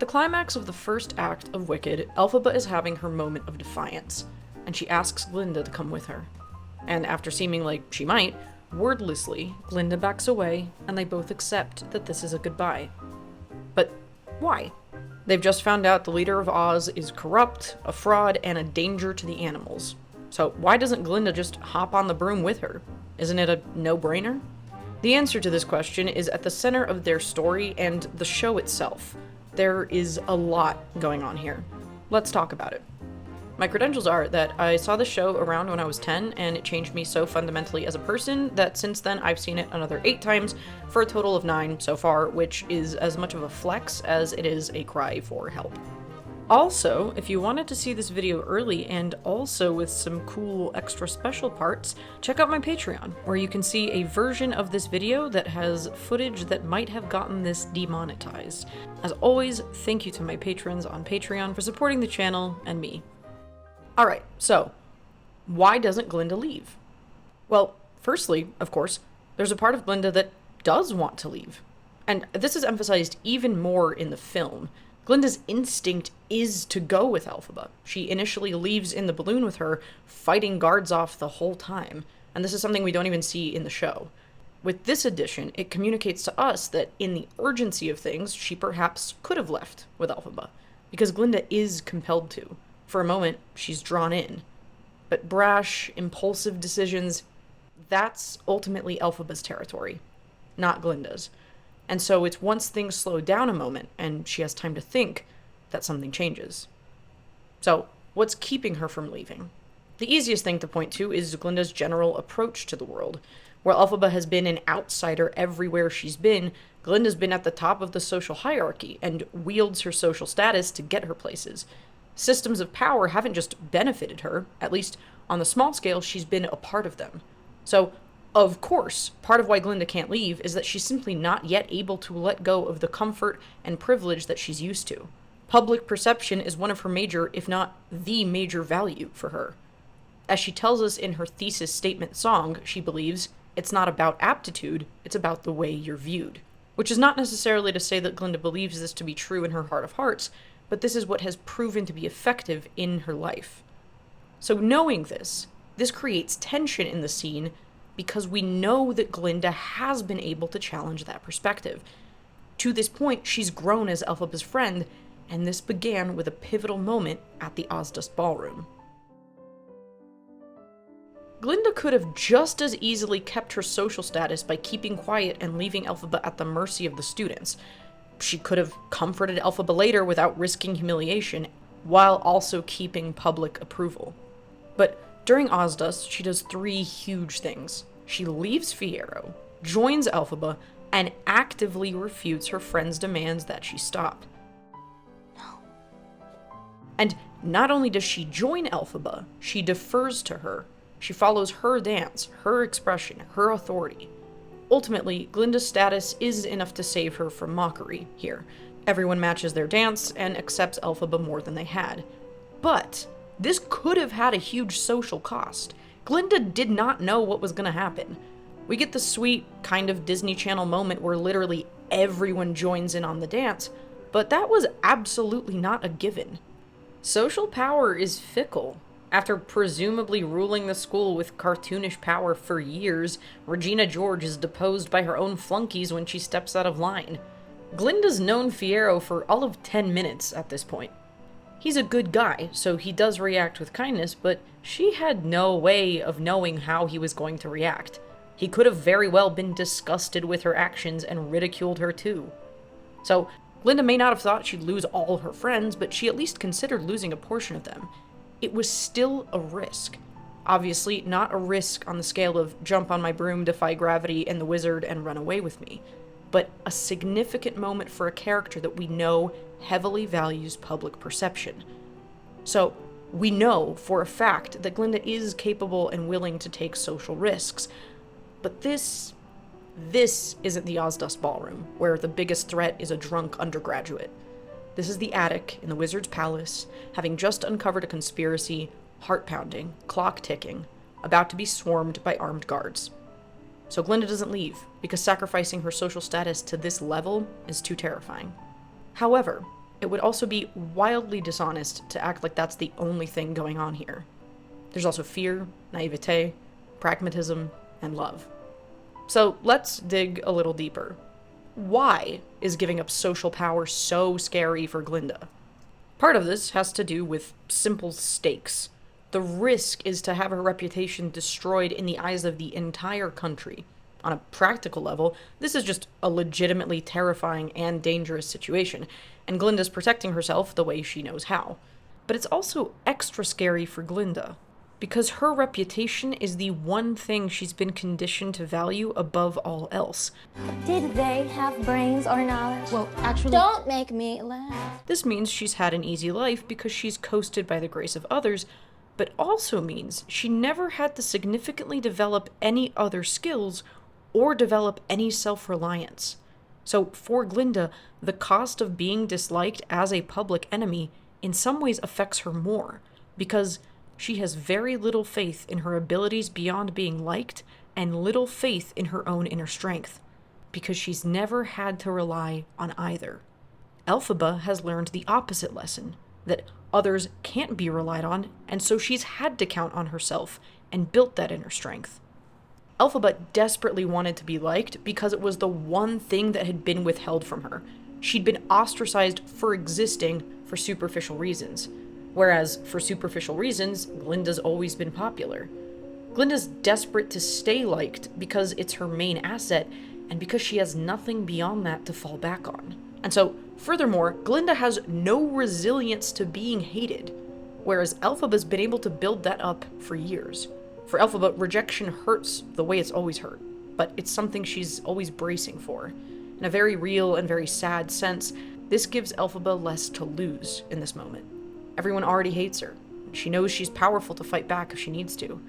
the climax of the first act of Wicked, Elphaba is having her moment of defiance, and she asks Glinda to come with her. And after seeming like she might, wordlessly, Glinda backs away, and they both accept that this is a goodbye. But why? They've just found out the leader of Oz is corrupt, a fraud, and a danger to the animals. So why doesn't Glinda just hop on the broom with her? Isn't it a no-brainer? The answer to this question is at the center of their story and the show itself. There is a lot going on here. Let's talk about it. My credentials are that I saw the show around when I was 10, and it changed me so fundamentally as a person that since then I've seen it another 8 times, for a total of 9 so far, which is as much of a flex as it is a cry for help. Also, if you wanted to see this video early and also with some cool extra special parts, check out my Patreon, where you can see a version of this video that has footage that might have gotten this demonetized. As always, thank you to my patrons on Patreon for supporting the channel and me. Alright, so, why doesn't Glinda leave? Well, firstly, of course, there's a part of Glinda that does want to leave. And this is emphasized even more in the film. Glinda's instinct is to go with Elphaba. She initially leaves in the balloon with her, fighting guards off the whole time. And this is something we don't even see in the show. With this addition, it communicates to us that in the urgency of things, she perhaps could have left with Elphaba, because Glinda is compelled to. For a moment, she's drawn in. But brash, impulsive decisions, that's ultimately Elphaba's territory, not Glinda's. And so it's once things slow down a moment, and she has time to think, that something changes. So, what's keeping her from leaving? The easiest thing to point to is Glinda's general approach to the world. While Elphaba has been an outsider everywhere she's been, Glinda's been at the top of the social hierarchy, and wields her social status to get her places. Systems of power haven't just benefited her, at least on the small scale, she's been a part of them. So, of course, part of why Glinda can't leave is that she's simply not yet able to let go of the comfort and privilege that she's used to. Public perception is one of her major, if not the major value for her. As she tells us in her thesis statement song, she believes, it's not about aptitude, it's about the way you're viewed. Which is not necessarily to say that Glinda believes this to be true in her heart of hearts, but this is what has proven to be effective in her life. So knowing this creates tension in the scene because we know that Glinda has been able to challenge that perspective. To this point, she's grown as Elphaba's friend, and this began with a pivotal moment at the Ozdust ballroom. Glinda could have just as easily kept her social status by keeping quiet and leaving Elphaba at the mercy of the students. She could have comforted Elphaba later without risking humiliation, while also keeping public approval. But during Ozdust, she does 3 huge things. She leaves Fiyero, joins Elphaba, and actively refutes her friend's demands that she stop. No. And not only does she join Elphaba, she defers to her. She follows her dance, her expression, her authority. Ultimately, Glinda's status is enough to save her from mockery here. Everyone matches their dance and accepts Elphaba more than they had. But this could have had a huge social cost. Glinda did not know what was going to happen. We get the sweet, kind of Disney Channel moment where literally everyone joins in on the dance, but that was absolutely not a given. Social power is fickle. After presumably ruling the school with cartoonish power for years, Regina George is deposed by her own flunkies when she steps out of line. Glinda's known Fiyero for all of 10 minutes at this point. He's a good guy, so he does react with kindness, but she had no way of knowing how he was going to react. He could have very well been disgusted with her actions and ridiculed her too. So, Glinda may not have thought she'd lose all her friends, but she at least considered losing a portion of them. It was still a risk. Obviously, not a risk on the scale of jump on my broom, defy gravity and the wizard, and run away with me, but a significant moment for a character that we know heavily values public perception. So, we know for a fact that Glinda is capable and willing to take social risks, but this isn't the Ozdust ballroom, where the biggest threat is a drunk undergraduate. This is the attic in the wizard's palace, having just uncovered a conspiracy, heart pounding, clock ticking, about to be swarmed by armed guards. So Glinda doesn't leave, because sacrificing her social status to this level is too terrifying. However, it would also be wildly dishonest to act like that's the only thing going on here. There's also fear, naivete, pragmatism, and love. So let's dig a little deeper. Why is giving up social power so scary for Glinda? Part of this has to do with simple stakes. The risk is to have her reputation destroyed in the eyes of the entire country. On a practical level, this is just a legitimately terrifying and dangerous situation, and Glinda's protecting herself the way she knows how. But it's also extra scary for Glinda, because her reputation is the one thing she's been conditioned to value above all else. Did they have brains or knowledge? Well, actually... Don't make me laugh. This means she's had an easy life because she's coasted by the grace of others, but also means she never had to significantly develop any other skills or develop any self-reliance. So for Glinda, the cost of being disliked as a public enemy in some ways affects her more, because she has very little faith in her abilities beyond being liked and little faith in her own inner strength, because she's never had to rely on either. Elphaba has learned the opposite lesson, that others can't be relied on, and so she's had to count on herself and built that inner strength. Elphaba desperately wanted to be liked because it was the one thing that had been withheld from her. She'd been ostracized for existing for superficial reasons. Whereas, for superficial reasons, Glinda's always been popular. Glinda's desperate to stay liked because it's her main asset, and because she has nothing beyond that to fall back on. And so, furthermore, Glinda has no resilience to being hated, whereas Elphaba's been able to build that up for years. For Elphaba, rejection hurts the way it's always hurt, but it's something she's always bracing for. In a very real and very sad sense, this gives Elphaba less to lose in this moment. Everyone already hates her. She knows she's powerful to fight back if she needs to.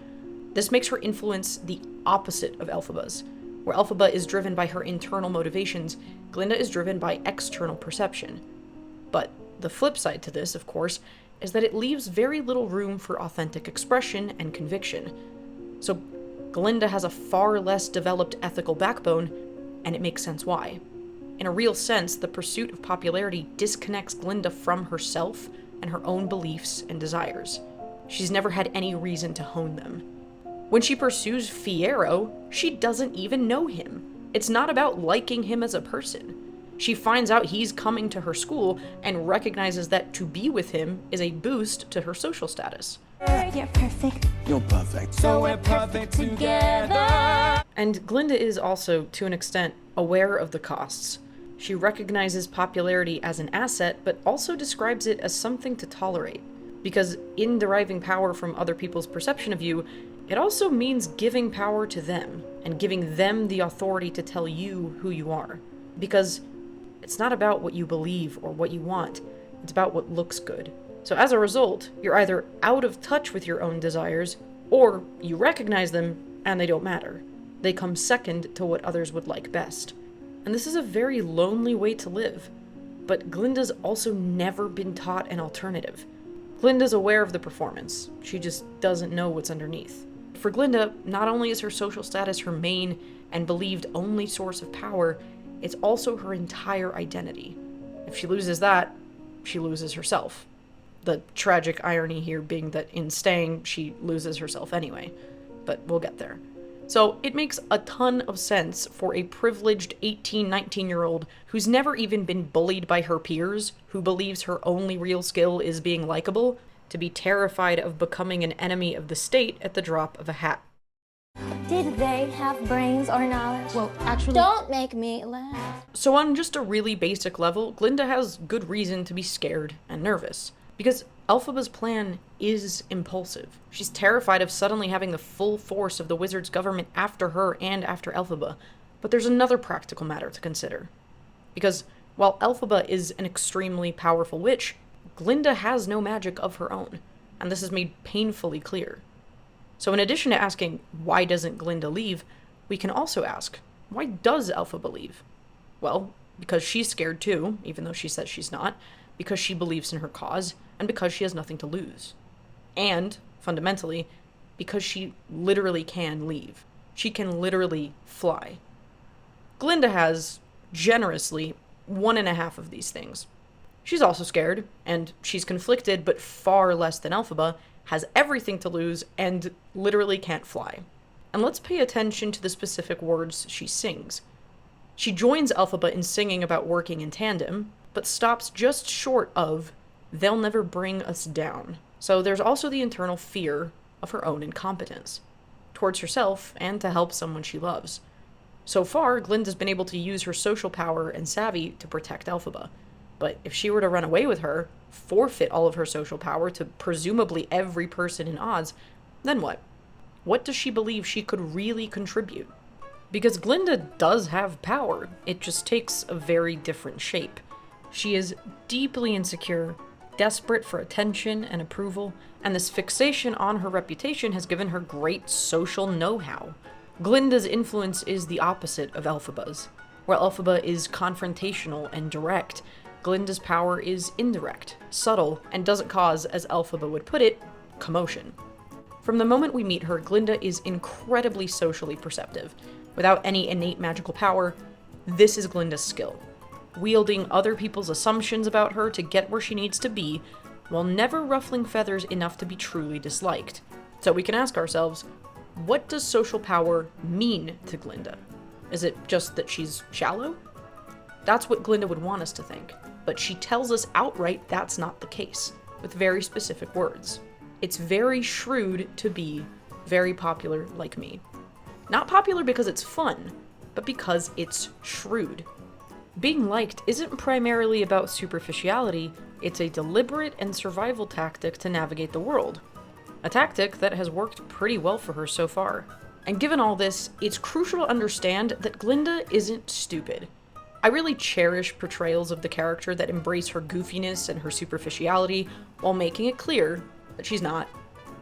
This makes her influence the opposite of Elphaba's. Where Elphaba is driven by her internal motivations, Glinda is driven by external perception. But the flip side to this, of course, is that it leaves very little room for authentic expression and conviction. So Glinda has a far less developed ethical backbone, and it makes sense why. In a real sense, the pursuit of popularity disconnects Glinda from herself and her own beliefs and desires. She's never had any reason to hone them. When she pursues Fiyero, she doesn't even know him. It's not about liking him as a person. She finds out he's coming to her school and recognizes that to be with him is a boost to her social status. You're perfect. You're perfect. So we're perfect together. And Glinda is also, to an extent, aware of the costs. She recognizes popularity as an asset, but also describes it as something to tolerate. Because in deriving power from other people's perception of you, it also means giving power to them, and giving them the authority to tell you who you are. Because it's not about what you believe or what you want, it's about what looks good. So as a result, you're either out of touch with your own desires, or you recognize them and they don't matter. They come second to what others would like best. And this is a very lonely way to live. But Glinda's also never been taught an alternative. Glinda's aware of the performance, she just doesn't know what's underneath. For Glinda, not only is her social status her main and believed only source of power, it's also her entire identity. If she loses that, she loses herself. The tragic irony here being that in staying, she loses herself anyway. But we'll get there. So it makes a ton of sense for a privileged 18, 19-year-old who's never even been bullied by her peers, who believes her only real skill is being likable, to be terrified of becoming an enemy of the state at the drop of a hat. Did they have brains or knowledge? Well, actually... Don't make me laugh. So on just a really basic level, Glinda has good reason to be scared and nervous. Because Elphaba's plan is impulsive. She's terrified of suddenly having the full force of the wizard's government after her and after Elphaba. But there's another practical matter to consider. Because while Elphaba is an extremely powerful witch, Glinda has no magic of her own, and this is made painfully clear. So in addition to asking, why doesn't Glinda leave, we can also ask, why does Elphaba leave? Well, because she's scared too, even though she says she's not, because she believes in her cause, and because she has nothing to lose. And, fundamentally, because she literally can leave. She can literally fly. Glinda has, generously, 1.5 of these things. She's also scared, and she's conflicted, but far less than Elphaba, has everything to lose, and literally can't fly. And let's pay attention to the specific words she sings. She joins Elphaba in singing about working in tandem, but stops just short of, "They'll never bring us down." So there's also the internal fear of her own incompetence, towards herself and to help someone she loves. So far, Glinda's been able to use her social power and savvy to protect Elphaba. But if she were to run away with her, forfeit all of her social power to presumably every person in Oz, then what? What does she believe she could really contribute? Because Glinda does have power, it just takes a very different shape. She is deeply insecure, desperate for attention and approval, and this fixation on her reputation has given her great social know-how. Glinda's influence is the opposite of Elphaba's. While Elphaba is confrontational and direct, Glinda's power is indirect, subtle, and doesn't cause, as Elphaba would put it, commotion. From the moment we meet her, Glinda is incredibly socially perceptive. Without any innate magical power, this is Glinda's skill. Wielding other people's assumptions about her to get where she needs to be, while never ruffling feathers enough to be truly disliked. So we can ask ourselves, what does social power mean to Glinda? Is it just that she's shallow? That's what Glinda would want us to think, but she tells us outright that's not the case, with very specific words. It's very shrewd to be very popular like me. Not popular because it's fun, but because it's shrewd. Being liked isn't primarily about superficiality, it's a deliberate and survival tactic to navigate the world. A tactic that has worked pretty well for her so far. And given all this, it's crucial to understand that Glinda isn't stupid. I really cherish portrayals of the character that embrace her goofiness and her superficiality while making it clear that she's not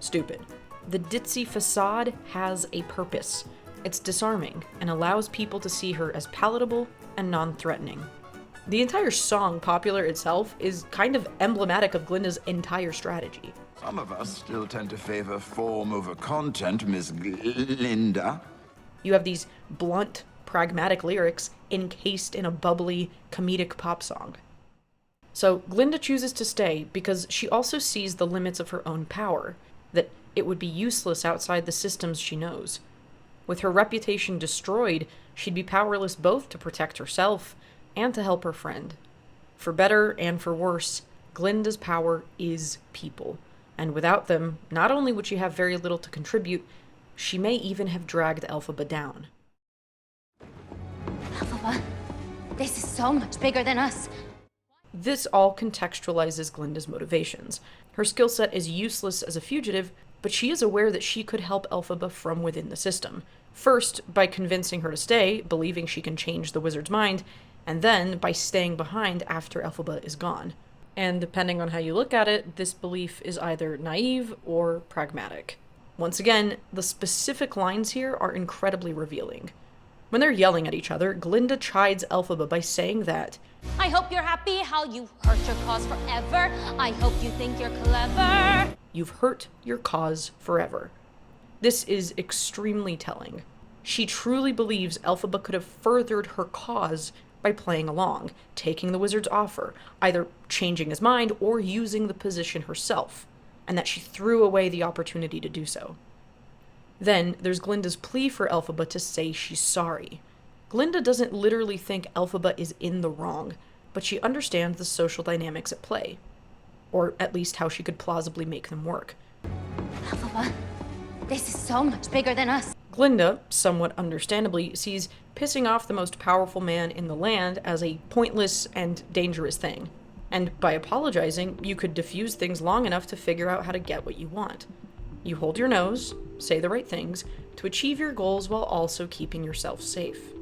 stupid. The ditzy facade has a purpose. It's disarming and allows people to see her as palatable and non-threatening. The entire song, Popular itself, is kind of emblematic of Glinda's entire strategy. Some of us still tend to favor form over content, Miss Glinda. You have these blunt, pragmatic lyrics encased in a bubbly, comedic pop song. So Glinda chooses to stay because she also sees the limits of her own power, that it would be useless outside the systems she knows. With her reputation destroyed, she'd be powerless both to protect herself and to help her friend. For better and for worse, Glinda's power is people, and without them, not only would she have very little to contribute, she may even have dragged Elphaba down. Elphaba, this is so much bigger than us. This all contextualizes Glinda's motivations. Her skill set is useless as a fugitive, but she is aware that she could help Elphaba from within the system. First, by convincing her to stay, believing she can change the wizard's mind, and then by staying behind after Elphaba is gone. And depending on how you look at it, this belief is either naive or pragmatic. Once again, the specific lines here are incredibly revealing. When they're yelling at each other, Glinda chides Elphaba by saying that, I hope you're happy how you hurt your cause forever. I hope you think you're clever. "You've hurt your cause forever." This is extremely telling. She truly believes Elphaba could have furthered her cause by playing along, taking the wizard's offer, either changing his mind or using the position herself, and that she threw away the opportunity to do so. Then there's Glinda's plea for Elphaba to say she's sorry. Glinda doesn't literally think Elphaba is in the wrong, but she understands the social dynamics at play, or at least how she could plausibly make them work. Elphaba, this is so much bigger than us. Glinda, somewhat understandably, sees pissing off the most powerful man in the land as a pointless and dangerous thing. And by apologizing, you could diffuse things long enough to figure out how to get what you want. You hold your nose, say the right things, to achieve your goals while also keeping yourself safe.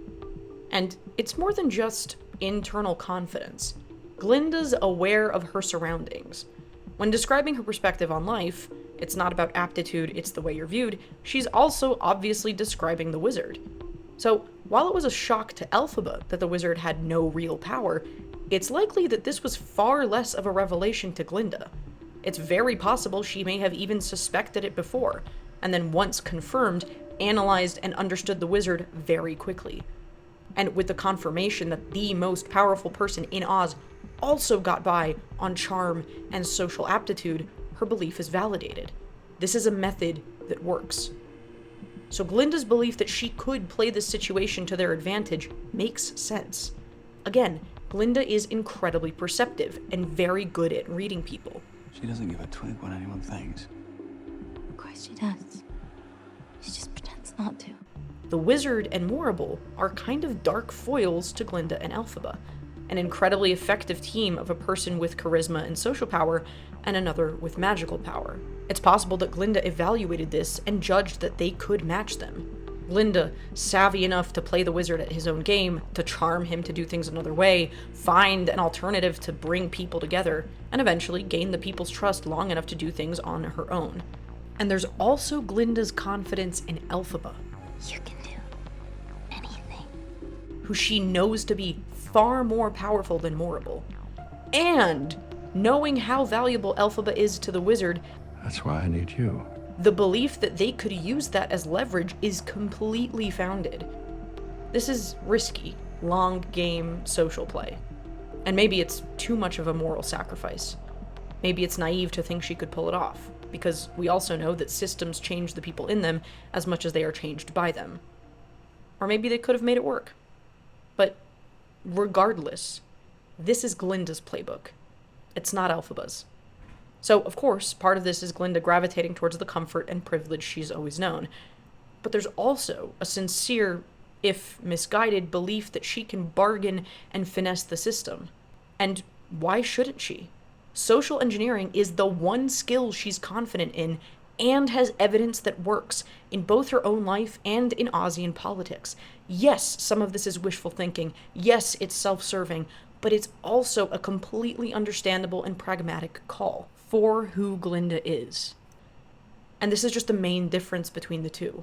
And it's more than just internal confidence. Glinda's aware of her surroundings. When describing her perspective on life, it's not about aptitude, it's the way you're viewed, she's also obviously describing the wizard. So, while it was a shock to Elphaba that the wizard had no real power, it's likely that this was far less of a revelation to Glinda. It's very possible she may have even suspected it before, and then once confirmed, analyzed and understood the wizard very quickly. And with the confirmation that the most powerful person in Oz also got by on charm and social aptitude, her belief is validated. This is a method that works. So Glinda's belief that she could play this situation to their advantage makes sense. Again, Glinda is incredibly perceptive and very good at reading people. She doesn't give a twig what anyone thinks. Of course she does. She just pretends not to. The wizard and Morrible are kind of dark foils to Glinda and Elphaba, an incredibly effective team of a person with charisma and social power and another with magical power. It's possible that Glinda evaluated this and judged that they could match them. Glinda, savvy enough to play the wizard at his own game, to charm him to do things another way, find an alternative to bring people together, and eventually gain the people's trust long enough to do things on her own. And there's also Glinda's confidence in Elphaba, You can do anything. who she knows to be far more powerful than Morrible. And knowing how valuable Elphaba is to the wizard, That's why I need you. the belief that they could use that as leverage is completely founded. This is risky, long game social play. And maybe it's too much of a moral sacrifice. Maybe it's naive to think she could pull it off, because we also know that systems change the people in them as much as they are changed by them. Or maybe they could have made it work. But regardless, this is Glinda's playbook. It's not Elphaba's. So, of course, part of this is Glinda gravitating towards the comfort and privilege she's always known. But there's also a sincere, if misguided, belief that she can bargain and finesse the system. And why shouldn't she? Social engineering is the one skill she's confident in and has evidence that works in both her own life and in Ozian politics. Yes, some of this is wishful thinking. Yes, it's self-serving, but it's also a completely understandable and pragmatic call for who Glinda is. And this is just the main difference between the two.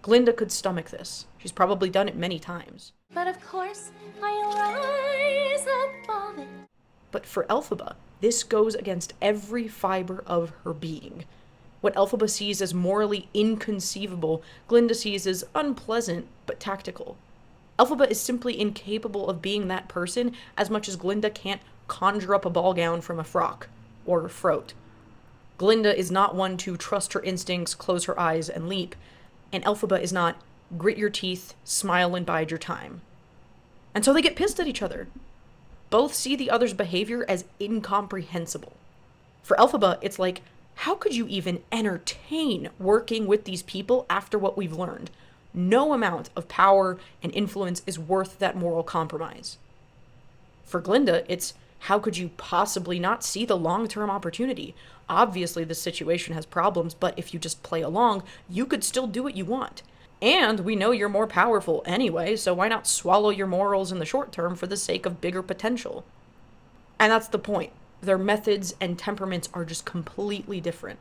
Glinda could stomach this. She's probably done it many times. But of course, I rise above it. But for Elphaba, this goes against every fiber of her being. What Elphaba sees as morally inconceivable, Glinda sees as unpleasant but tactical. Elphaba is simply incapable of being that person as much as Glinda can't conjure up a ball gown from a frock or a throat. Glinda is not one to trust her instincts, close her eyes, and leap, and Elphaba is not grit your teeth, smile, and bide your time. And so they get pissed at each other. Both see the other's behavior as incomprehensible. For Elphaba, it's like, how could you even entertain working with these people after what we've learned? No amount of power and influence is worth that moral compromise. For Glinda, it's, how could you possibly not see the long-term opportunity? Obviously, this situation has problems, but if you just play along, you could still do what you want. And we know you're more powerful anyway, so why not swallow your morals in the short term for the sake of bigger potential? And that's the point. Their methods and temperaments are just completely different.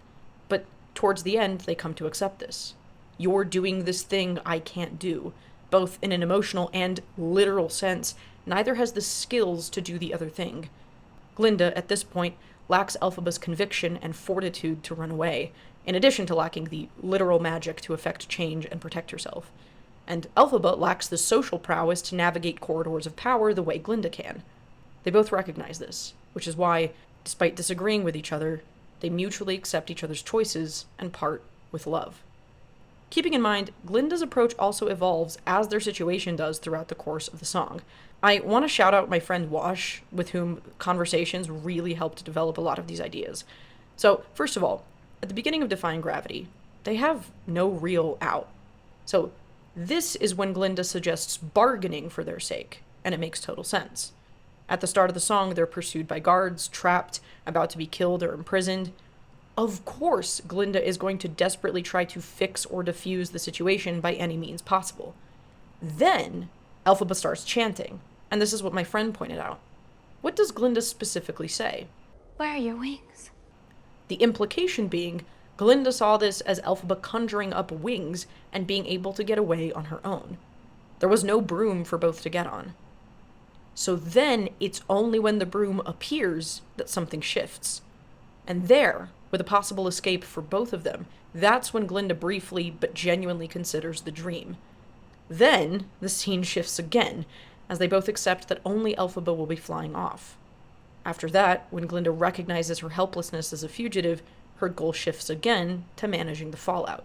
But towards the end, they come to accept this. You're doing this thing I can't do. Both in an emotional and literal sense, neither has the skills to do the other thing. Glinda, at this point, lacks Elphaba's conviction and fortitude to run away, in addition to lacking the literal magic to effect change and protect herself. And Elphaba lacks the social prowess to navigate corridors of power the way Glinda can. They both recognize this, which is why, despite disagreeing with each other, they mutually accept each other's choices and part with love. Keeping in mind, Glinda's approach also evolves as their situation does throughout the course of the song. I want to shout out my friend Wash, with whom conversations really helped develop a lot of these ideas. So, first of all, at the beginning of Defying Gravity, they have no real out. So, this is when Glinda suggests bargaining for their sake, and it makes total sense. At the start of the song, they're pursued by guards, trapped, about to be killed or imprisoned. Of course, Glinda is going to desperately try to fix or defuse the situation by any means possible. Then, Elphaba starts chanting, and this is what my friend pointed out. What does Glinda specifically say? Where are your wings? The implication being, Glinda saw this as Elphaba conjuring up wings and being able to get away on her own. There was no broom for both to get on. So then, it's only when the broom appears that something shifts. And there, with a possible escape for both of them, that's when Glinda briefly but genuinely considers the dream. Then, the scene shifts again, as they both accept that only Elphaba will be flying off. After that, when Glinda recognizes her helplessness as a fugitive, her goal shifts again to managing the fallout.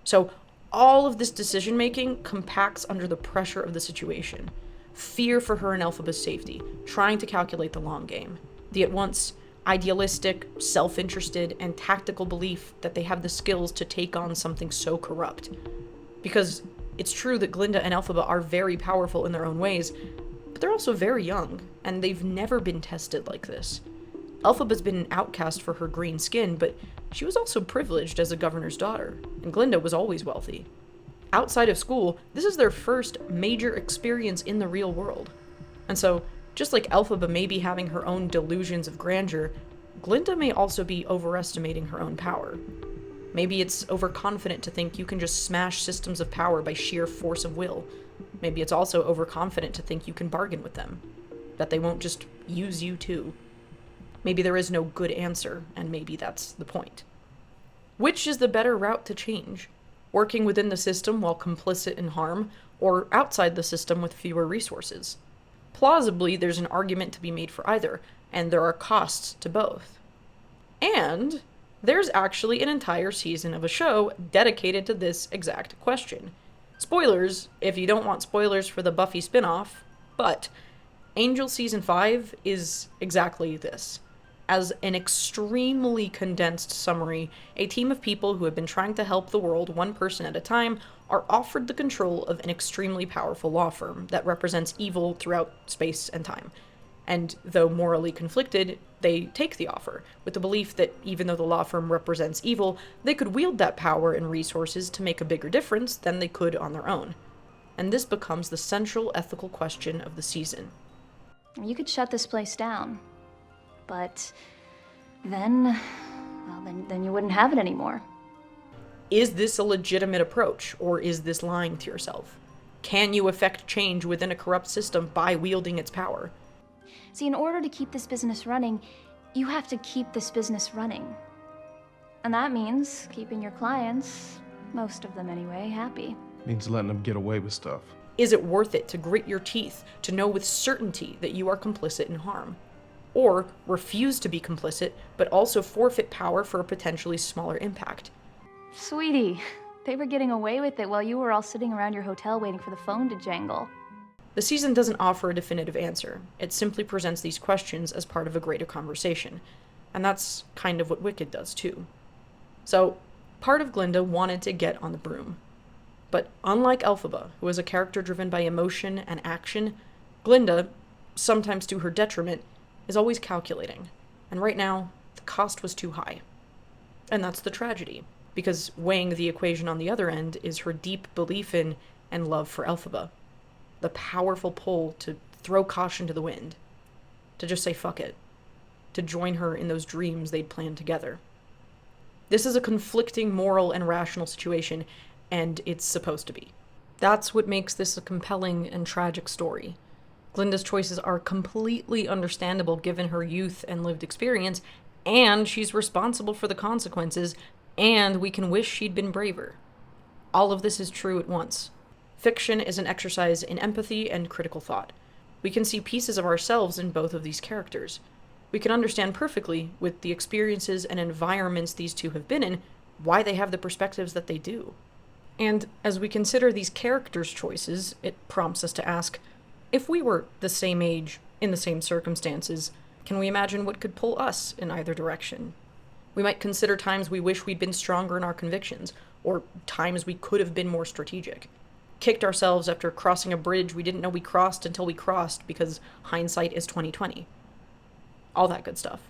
So, all of this decision-making compacts under the pressure of the situation. Fear for her and Elphaba's safety, trying to calculate the long game. The at once idealistic, self-interested, and tactical belief that they have the skills to take on something so corrupt. Because it's true that Glinda and Elphaba are very powerful in their own ways, but they're also very young, and they've never been tested like this. Elphaba's been an outcast for her green skin, but she was also privileged as a governor's daughter, and Glinda was always wealthy. Outside of school, this is their first major experience in the real world. And so, just like Elphaba may be having her own delusions of grandeur, Glinda may also be overestimating her own power. Maybe it's overconfident to think you can just smash systems of power by sheer force of will. Maybe it's also overconfident to think you can bargain with them, that they won't just use you too. Maybe there is no good answer, and maybe that's the point. Which is the better route to change? Working within the system while complicit in harm, or outside the system with fewer resources? Plausibly, there's an argument to be made for either, and there are costs to both. And there's actually an entire season of a show dedicated to this exact question. Spoilers, if you don't want spoilers for the Buffy spin-off, but Angel Season 5 is exactly this. As an extremely condensed summary, a team of people who have been trying to help the world one person at a time are offered the control of an extremely powerful law firm that represents evil throughout space and time. And though morally conflicted, they take the offer, with the belief that even though the law firm represents evil, they could wield that power and resources to make a bigger difference than they could on their own. And this becomes the central ethical question of the season. You could shut this place down, but then you wouldn't have it anymore. Is this a legitimate approach, or is this lying to yourself? Can you affect change within a corrupt system by wielding its power? See, in order to keep this business running, you have to keep this business running. And that means keeping your clients, most of them anyway, happy. Means letting them get away with stuff. Is it worth it to grit your teeth to know with certainty that you are complicit in harm? Or refuse to be complicit, but also forfeit power for a potentially smaller impact? Sweetie, they were getting away with it while you were all sitting around your hotel waiting for the phone to jangle. The season doesn't offer a definitive answer. It simply presents these questions as part of a greater conversation. And that's kind of what Wicked does too. So, part of Glinda wanted to get on the broom. But unlike Elphaba, who is a character driven by emotion and action, Glinda, sometimes to her detriment, is always calculating. And right now, the cost was too high. And that's the tragedy, because weighing the equation on the other end is her deep belief in and love for Elphaba. The powerful pull to throw caution to the wind. To just say fuck it. To join her in those dreams they'd planned together. This is a conflicting moral and rational situation, and it's supposed to be. That's what makes this a compelling and tragic story. Glinda's choices are completely understandable given her youth and lived experience, and she's responsible for the consequences, and we can wish she'd been braver. All of this is true at once. Fiction is an exercise in empathy and critical thought. We can see pieces of ourselves in both of these characters. We can understand perfectly, with the experiences and environments these two have been in, why they have the perspectives that they do. And as we consider these characters' choices, it prompts us to ask, if we were the same age, in the same circumstances, can we imagine what could pull us in either direction? We might consider times we wish we'd been stronger in our convictions, or times we could have been more strategic. Kicked ourselves after crossing a bridge we didn't know we crossed until we crossed because hindsight is 20/20. All that good stuff.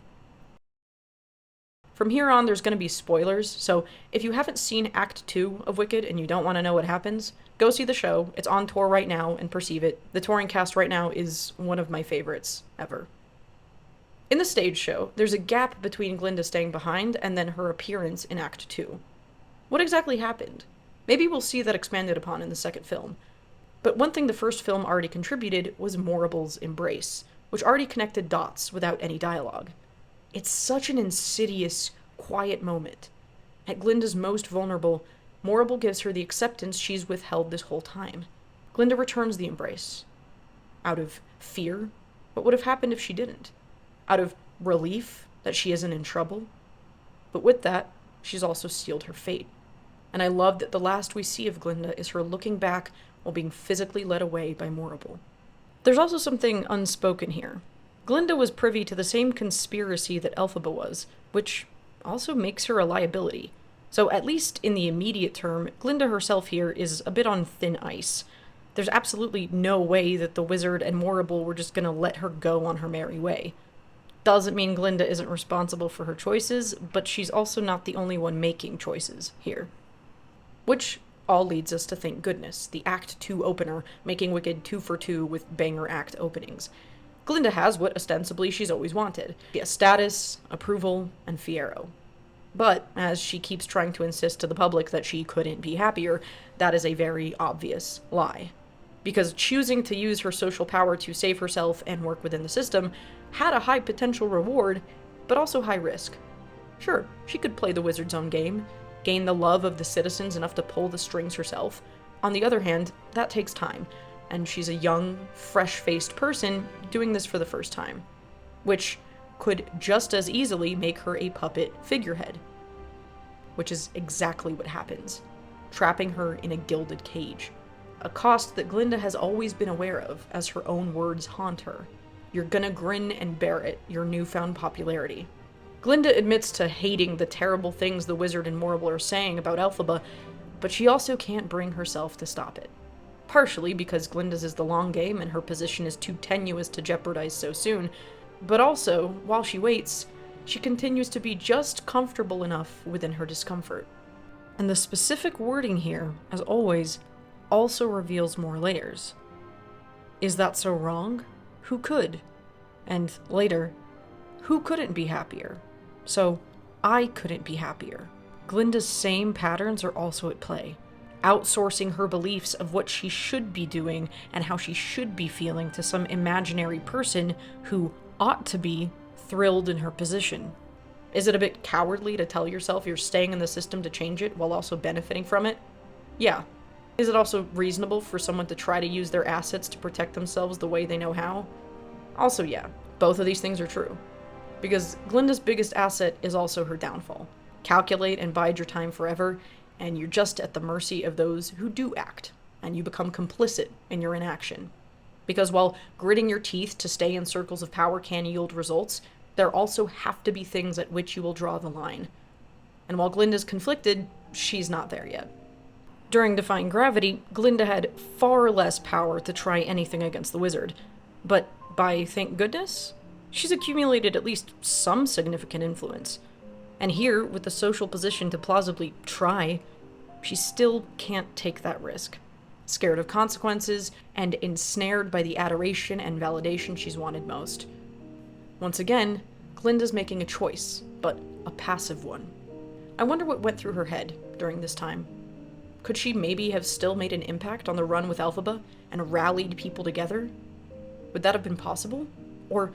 From here on, there's going to be spoilers, so if you haven't seen Act 2 of Wicked and you don't want to know what happens, go see the show. It's on tour right now and perceive it. The touring cast right now is one of my favorites ever. In the stage show, there's a gap between Glinda staying behind and then her appearance in Act 2. What exactly happened? Maybe we'll see that expanded upon in the second film. But one thing the first film already contributed was Morable's embrace, which already connected dots without any dialogue. It's such an insidious, quiet moment. At Glinda's most vulnerable, Morable gives her the acceptance she's withheld this whole time. Glinda returns the embrace. Out of fear? What would have happened if she didn't? out of relief that she isn't in trouble. But with that, she's also sealed her fate. And I love that the last we see of Glinda is her looking back while being physically led away by Morrible. There's also something unspoken here. Glinda was privy to the same conspiracy that Elphaba was, which also makes her a liability. So at least in the immediate term, Glinda herself here is a bit on thin ice. There's absolutely no way that the wizard and Morrible were just gonna let her go on her merry way. Doesn't mean Glinda isn't responsible for her choices, but she's also not the only one making choices here. Which all leads us to Thank Goodness, the Act 2 opener, making Wicked 2 for 2 with banger act openings. Glinda has what ostensibly she's always wanted: a status, approval, and fiero. But, as she keeps trying to insist to the public that she couldn't be happier, that is a very obvious lie. Because choosing to use her social power to save herself and work within the system had a high potential reward, but also high risk. Sure, she could play the wizard's own game, gain the love of the citizens enough to pull the strings herself. On the other hand, that takes time, and she's a young, fresh-faced person doing this for the first time, which could just as easily make her a puppet figurehead. Which is exactly what happens, trapping her in a gilded cage. A cost that Glinda has always been aware of, as her own words haunt her. You're gonna grin and bear it, your newfound popularity. Glinda admits to hating the terrible things the wizard and Morrible are saying about Elphaba, but she also can't bring herself to stop it. Partially because Glinda's is the long game and her position is too tenuous to jeopardize so soon, but also, while she waits, she continues to be just comfortable enough within her discomfort. And the specific wording here, as always, also reveals more layers. Is that so wrong? Who could? And later, who couldn't be happier? So, I couldn't be happier. Glinda's same patterns are also at play, outsourcing her beliefs of what she should be doing and how she should be feeling to some imaginary person who ought to be thrilled in her position. Is it a bit cowardly to tell yourself you're staying in the system to change it while also benefiting from it? Yeah. Is it also reasonable for someone to try to use their assets to protect themselves the way they know how? Also, yeah. Both of these things are true. Because Glinda's biggest asset is also her downfall. Calculate and bide your time forever, and you're just at the mercy of those who do act, and you become complicit in your inaction. Because while gritting your teeth to stay in circles of power can yield results, there also have to be things at which you will draw the line. And while Glinda's conflicted, she's not there yet. During Defying Gravity, Glinda had far less power to try anything against the wizard. But by Thank Goodness, she's accumulated at least some significant influence. And here, with the social position to plausibly try, she still can't take that risk. Scared of consequences, and ensnared by the adoration and validation she's wanted most. Once again, Glinda's making a choice, but a passive one. I wonder what went through her head during this time. Could she maybe have still made an impact on the run with Elphaba, and rallied people together? Would that have been possible? Or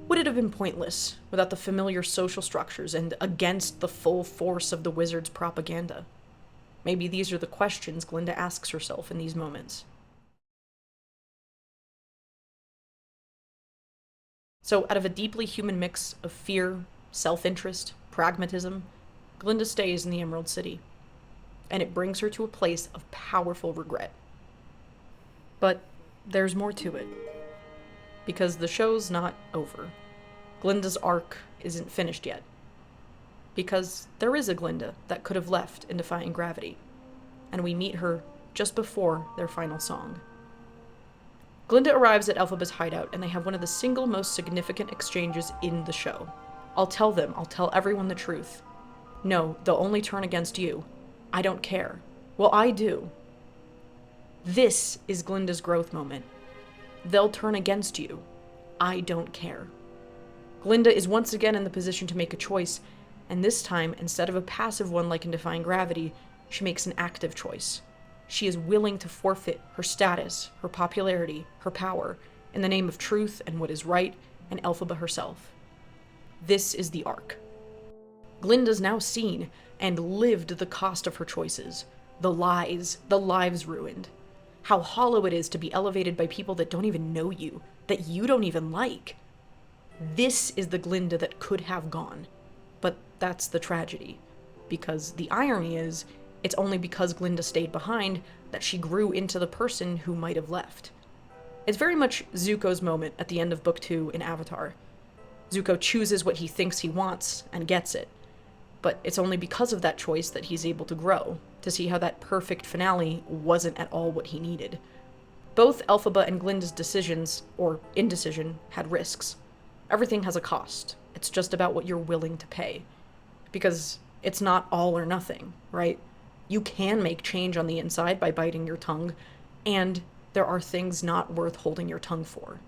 would it have been pointless, without the familiar social structures and against the full force of the wizard's propaganda? Maybe these are the questions Glinda asks herself in these moments. So, out of a deeply human mix of fear, self-interest, pragmatism, Glinda stays in the Emerald City. And it brings her to a place of powerful regret. But there's more to it. Because the show's not over. Glinda's arc isn't finished yet. Because there is a Glinda that could have left in Defying Gravity, and we meet her just before their final song. Glinda arrives at Elphaba's hideout, and they have one of the single most significant exchanges in the show. I'll tell everyone the truth. No, they'll only turn against you. I don't care. Well, I do. This is Glinda's growth moment. They'll turn against you. I don't care. Glinda is once again in the position to make a choice, and this time, instead of a passive one like in Defying Gravity, she makes an active choice. She is willing to forfeit her status, her popularity, her power, in the name of truth and what is right, and Elphaba herself. This is the arc. Glinda's now seen and lived the cost of her choices. The lies, the lives ruined. How hollow it is to be elevated by people that don't even know you, that you don't even like. This is the Glinda that could have gone. But that's the tragedy. Because the irony is, it's only because Glinda stayed behind that she grew into the person who might have left. It's very much Zuko's moment at the end of Book 2 in Avatar. Zuko chooses what he thinks he wants and gets it. But it's only because of that choice that he's able to grow, to see how that perfect finale wasn't at all what he needed. Both Elphaba and Glinda's decisions, or indecision, had risks. Everything has a cost. It's just about what you're willing to pay. Because it's not all or nothing, right? You can make change on the inside by biting your tongue, and there are things not worth holding your tongue for.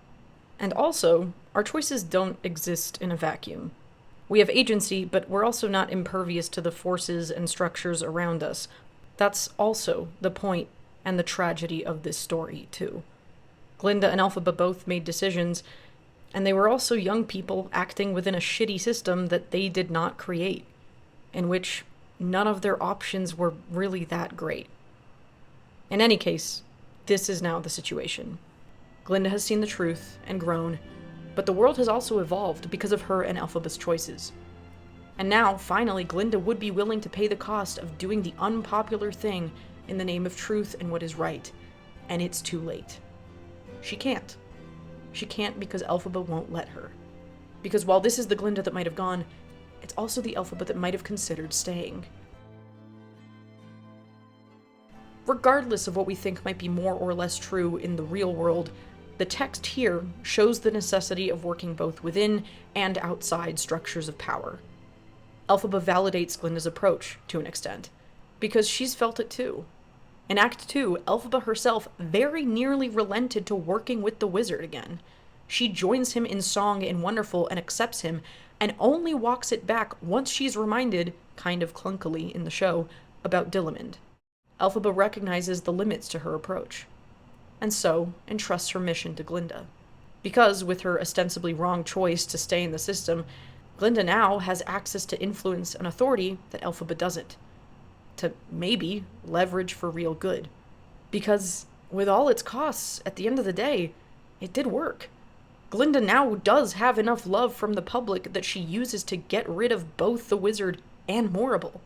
And also, our choices don't exist in a vacuum. We have agency, but we're also not impervious to the forces and structures around us. That's also the point and the tragedy of this story, too. Glinda and Elphaba both made decisions, and they were also young people acting within a shitty system that they did not create, in which none of their options were really that great. In any case, this is now the situation. Glinda has seen the truth and grown, but the world has also evolved because of her and Elphaba's choices. And now, finally, Glinda would be willing to pay the cost of doing the unpopular thing in the name of truth and what is right. And it's too late. She can't. She can't because Elphaba won't let her. Because while this is the Glinda that might have gone, it's also the Elphaba that might have considered staying. Regardless of what we think might be more or less true in the real world, the text here shows the necessity of working both within and outside structures of power. Elphaba validates Glinda's approach, to an extent, because she's felt it too. In Act 2, Elphaba herself very nearly relented to working with the wizard again. She joins him in song in Wonderful and accepts him, and only walks it back once she's reminded, kind of clunkily in the show, about Dillamond. Elphaba recognizes the limits to her approach, and so entrusts her mission to Glinda. Because, with her ostensibly wrong choice to stay in the system, Glinda now has access to influence and authority that Elphaba doesn't. To maybe leverage for real good. Because, with all its costs, at the end of the day, it did work. Glinda now does have enough love from the public that she uses to get rid of both the wizard and Morrible.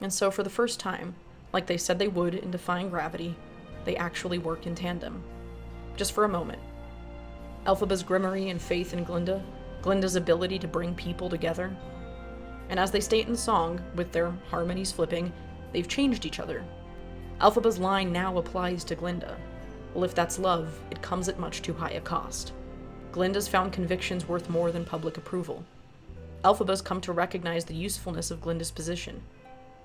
And so for the first time, like they said they would in Defying Gravity, they actually work in tandem. Just for a moment. Elphaba's grimmery and faith in Glinda, Glinda's ability to bring people together. And as they state in the song, with their harmonies flipping, they've changed each other. Elphaba's line now applies to Glinda. Well, if that's love, it comes at much too high a cost. Glinda's found convictions worth more than public approval. Elphaba's come to recognize the usefulness of Glinda's position.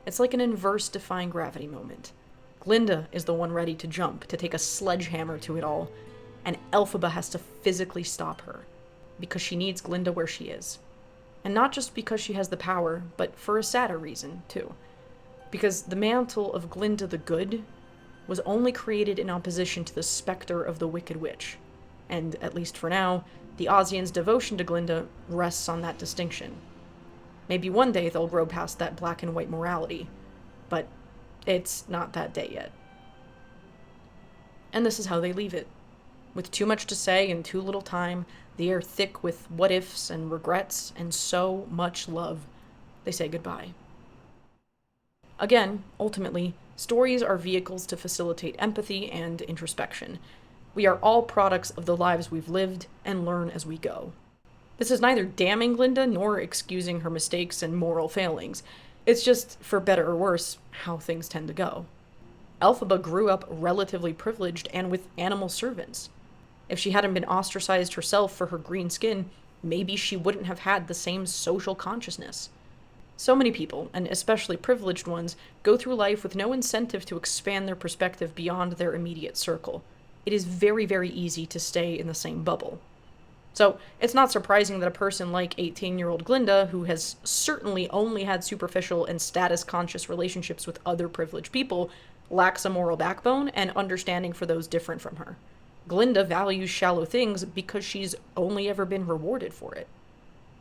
It's like an inverse Defying Gravity moment. Glinda is the one ready to jump, to take a sledgehammer to it all, and Elphaba has to physically stop her, because she needs Glinda where she is. And not just because she has the power, but for a sadder reason, too. Because the mantle of Glinda the Good was only created in opposition to the specter of the Wicked Witch. And, at least for now, the Ozians' devotion to Glinda rests on that distinction. Maybe one day they'll grow past that black and white morality, but it's not that day yet. And this is how they leave it. With too much to say and too little time, the air thick with what-ifs and regrets and so much love, they say goodbye. Again, ultimately, stories are vehicles to facilitate empathy and introspection. We are all products of the lives we've lived and learn as we go. This is neither damning Glinda nor excusing her mistakes and moral failings. It's just, for better or worse, how things tend to go. Elphaba grew up relatively privileged and with animal servants. If she hadn't been ostracized herself for her green skin, maybe she wouldn't have had the same social consciousness. So many people, and especially privileged ones, go through life with no incentive to expand their perspective beyond their immediate circle. It is very, very easy to stay in the same bubble. So, it's not surprising that a person like 18-year-old Glinda, who has certainly only had superficial and status-conscious relationships with other privileged people, lacks a moral backbone and understanding for those different from her. Glinda values shallow things because she's only ever been rewarded for it.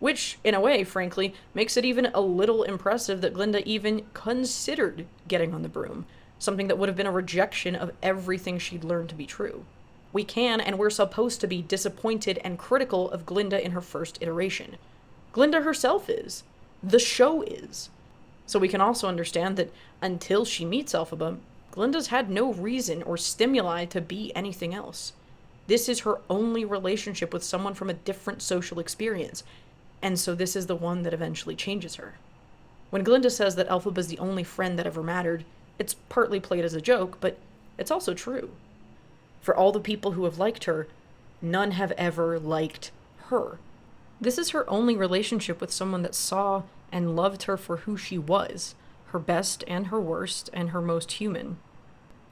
Which, in a way, frankly, makes it even a little impressive that Glinda even considered getting on the broom, something that would have been a rejection of everything she'd learned to be true. We can and we're supposed to be disappointed and critical of Glinda in her first iteration. Glinda herself is. The show is. So we can also understand that until she meets Elphaba, Glinda's had no reason or stimuli to be anything else. This is her only relationship with someone from a different social experience, and so this is the one that eventually changes her. When Glinda says that Elphaba's the only friend that ever mattered, it's partly played as a joke, but it's also true. For all the people who have liked her, none have ever liked her. This is her only relationship with someone that saw and loved her for who she was, her best and her worst and her most human.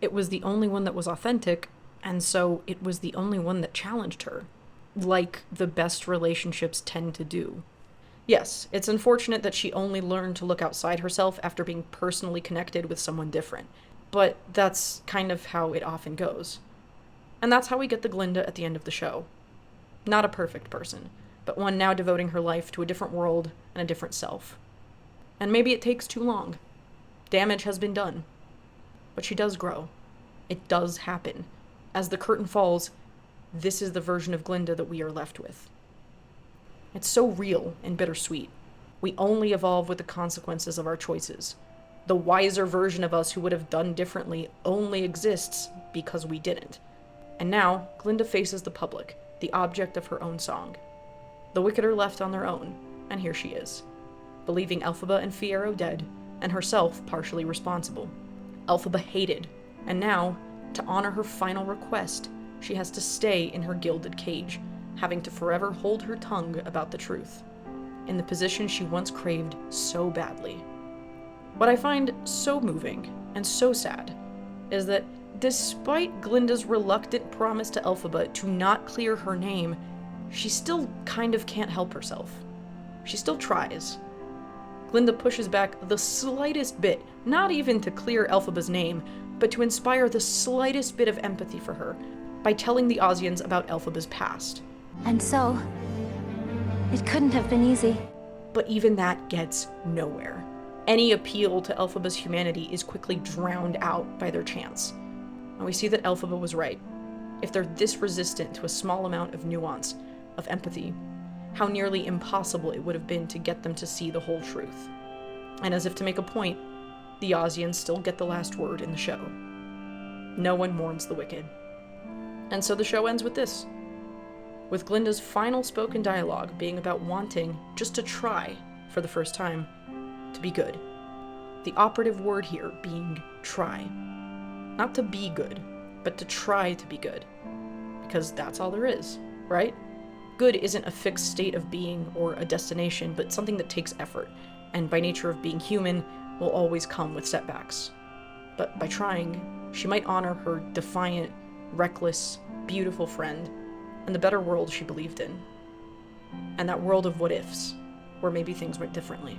It was the only one that was authentic, and so it was the only one that challenged her, like the best relationships tend to do. Yes, it's unfortunate that she only learned to look outside herself after being personally connected with someone different, but that's kind of how it often goes. And that's how we get the Glinda at the end of the show. Not a perfect person, but one now devoting her life to a different world and a different self. And maybe it takes too long. Damage has been done. But she does grow. It does happen. As the curtain falls, this is the version of Glinda that we are left with. It's so real and bittersweet. We only evolve with the consequences of our choices. The wiser version of us who would have done differently only exists because we didn't. And now, Glinda faces the public, the object of her own song. The wicked are left on their own, and here she is, believing Elphaba and Fiyero dead, and herself partially responsible. Elphaba hated, and now, to honor her final request, she has to stay in her gilded cage, having to forever hold her tongue about the truth, in the position she once craved so badly. What I find so moving and so sad is that despite Glinda's reluctant promise to Elphaba to not clear her name, she still kind of can't help herself. She still tries. Glinda pushes back the slightest bit, not even to clear Elphaba's name, but to inspire the slightest bit of empathy for her by telling the Ozians about Elphaba's past. And so, it couldn't have been easy. But even that gets nowhere. Any appeal to Elphaba's humanity is quickly drowned out by their chants. And we see that Elphaba was right. If they're this resistant to a small amount of nuance, of empathy, how nearly impossible it would have been to get them to see the whole truth. And as if to make a point, the Ozians still get the last word in the show. No one mourns the wicked. And so the show ends with this, with Glinda's final spoken dialogue being about wanting, just to try, for the first time, to be good. The operative word here being try. Not to be good, but to try to be good. Because that's all there is, right? Good isn't a fixed state of being or a destination, but something that takes effort, and by nature of being human, will always come with setbacks. But by trying, she might honor her defiant, reckless, beautiful friend, and the better world she believed in. And that world of what-ifs, where maybe things went differently.